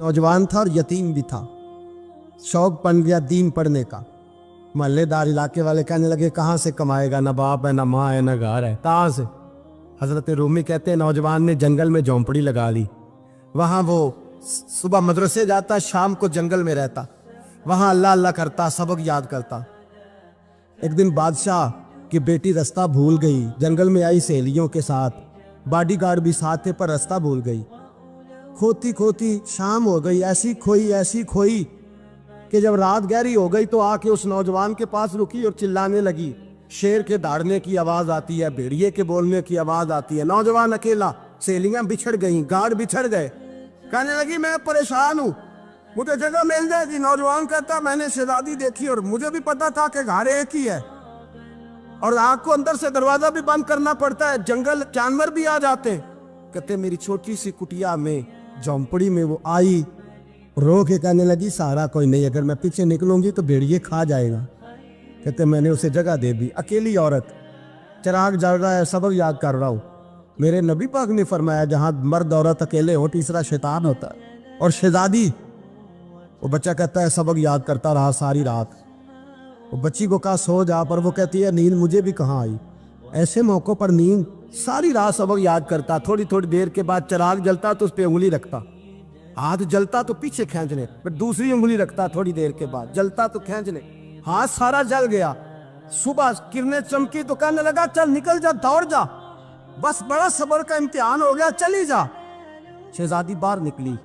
नौजवान था और यतीम भी था। शौक बन गया दीन पढ़ने का। मोहल्लेदार इलाके वाले कहने लगे कहाँ से कमाएगा, ना बाप है, ना माँ है, ना घर है, कहाँ से। हजरत रूमी कहते हैं नौजवान ने जंगल में झोंपड़ी लगा ली। वहाँ वो सुबह मदरसे जाता, शाम को जंगल में रहता, वहाँ अल्लाह अल्लाह करता, सबक याद करता। एक दिन बादशाह की बेटी रास्ता भूल गई, जंगल में आई सहेलियों के साथ, बॉडीगार्ड भी साथ थे पर रास्ता भूल गई। खोती खोती शाम हो गई, ऐसी खोई कि जब रात गहरी हो गई तो आके उस नौजवान के पास रुकी और चिल्लाने लगी। शेर के दहाड़ने की आवाज आती है, भेड़िए के बोलने की आवाज आती है। नौजवान अकेला, सहेलियां बिछड़ गई, गार्ड बिछड़ गए। कहने लगी मैं परेशान हूँ, मुझे जगह मिल जाएगी। नौजवान कहता मैंने शहजादी देखी और मुझे भी पता था कि घर एक ही है और आग को अंदर से दरवाजा भी बंद करना पड़ता है, जंगल जानवर भी आ जाते हैं। कहते मेरी छोटी सी कुटिया में, झोंपड़ी में वो आई, रो के कहने लगी सहारा कोई नहीं, अगर मैं पीछे निकलूंगी तो भेड़िए खा जाएगा। कहते मैंने उसे जगह दे दी। अकेली औरत, चिराग जल रहा है, सबक याद कर रहा हूँ। मेरे नबी पाक ने फरमाया जहाँ मर्द औरत अकेले हो तीसरा शैतान होता है। और शहजादी, वो बच्चा कहता है सबक याद करता रहा सारी रात। वो बच्ची को कहा सो जा, पर वो कहती है नींद मुझे भी कहाँ आई। ऐसे मौक़ों पर नींद, सारी रात सबक याद करता। थोड़ी थोड़ी देर के बाद चिराग जलता तो उस पर उंगली रखता, हाथ जलता तो पीछे खींचने, फिर दूसरी उंगली रखता, थोड़ी देर के बाद जलता तो खींचने, हाथ सारा जल गया। सुबह किरणें चमकी तो कहने लगा चल निकल जा, दौड़ जा, बस बड़ा सब्र का इम्तिहान हो गया, चली जा। शहजादी बाहर निकली,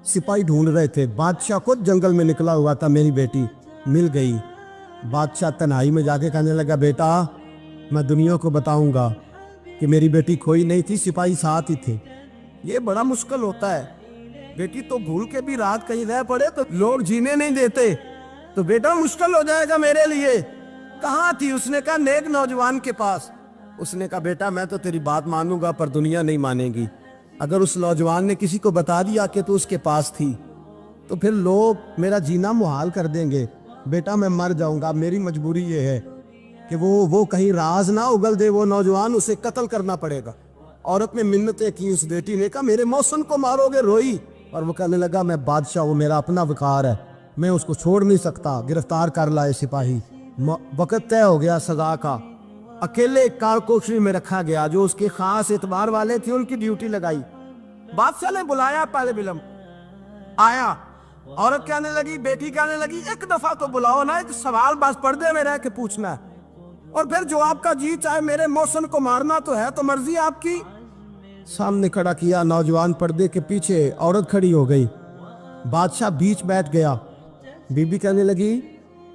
सिपाही ढूंढ रहे थे। बादशाह खुद जंगल में निकला हुआ था, मेरी बेटी मिल गई। बादशाह तन्हाई में जाके कहने लगा बेटा मैं दुनिया को बताऊंगा कि मेरी बेटी खोई नहीं थी, सिपाही साथ ही थे। ये बड़ा मुश्किल होता है, बेटी तो भूल के भी रात कहीं रह पड़े तो लोग जीने नहीं देते, तो बेटा मुश्किल हो जाएगा मेरे लिए। कहाँ थी? उसने कहा नेक नौजवान के पास। उसने कहा बेटा मैं तो तेरी बात मानूंगा पर दुनिया नहीं मानेगी। अगर उस नौजवान ने किसी को बता दिया कि तू उसके पास थी तो फिर लोग मेरा जीना मुहाल कर देंगे। बेटा मैं मर जाऊंगा, मेरी मजबूरी ये है कि वो कहीं राज ना उगल दे वो नौजवान, उसे कत्ल करना पड़ेगा। औरत ने मिन्नतें की, उस बेटी ने कहा मेरे मौसम को मारोगे, रोई। और वो कहने लगा मैं बादशाह, वो मेरा अपना विकार है, मैं उसको छोड़ नहीं सकता। गिरफ्तार कर लाए सिपाही। वक्त तय हो गया सजा का। अकेले कारकोशरी में रखा गया, जो उसके खास एतबार वाले थे उनकी ड्यूटी लगाई। बादशाह ने बुलाया, पहले बिलम आया। औरत कहने लगी, बेटी कहने लगी एक दफा तो बुलाओ ना, एक सवाल बस पर्दे में रह के पूछना है और फिर जो आपका जी चाहे। मेरे मौसम को मारना तो है, तो मर्जी आपकी। सामने खड़ा किया, नौजवान पर्दे के पीछे, औरत खड़ी हो गई। बादशाह बीच बैठ गया। बीबी कहने लगी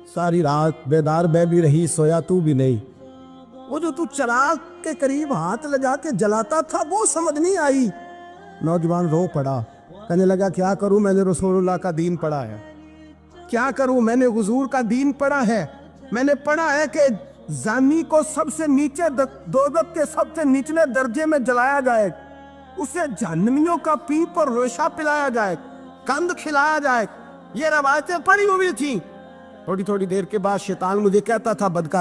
सारी रात बेदार मैं भी रही, सोया तू भी नहीं। वो जो तू चिराग के करीब हाथ लगा के जलाता था वो समझ नहीं आई। नौजवान रो पड़ा, कहने लगा क्या करूं, मैंने रसूलुल्लाह का दीन पढ़ा है, क्या करूं, मैंने हुजूर का दीन पढ़ा है। मैंने पढ़ा है कि जानी को सबसे नीचे दोज़ख के सबसे निचले दर्जे में जलाया जाए, उसे जहन्नमियों का पीप और रेशा पिलाया जाए, कंद खिलाया जाए। ये रवायतें पड़ी हुई थी। थोड़ी थोड़ी देर के बाद शैतान मुझे कहता था बदकारी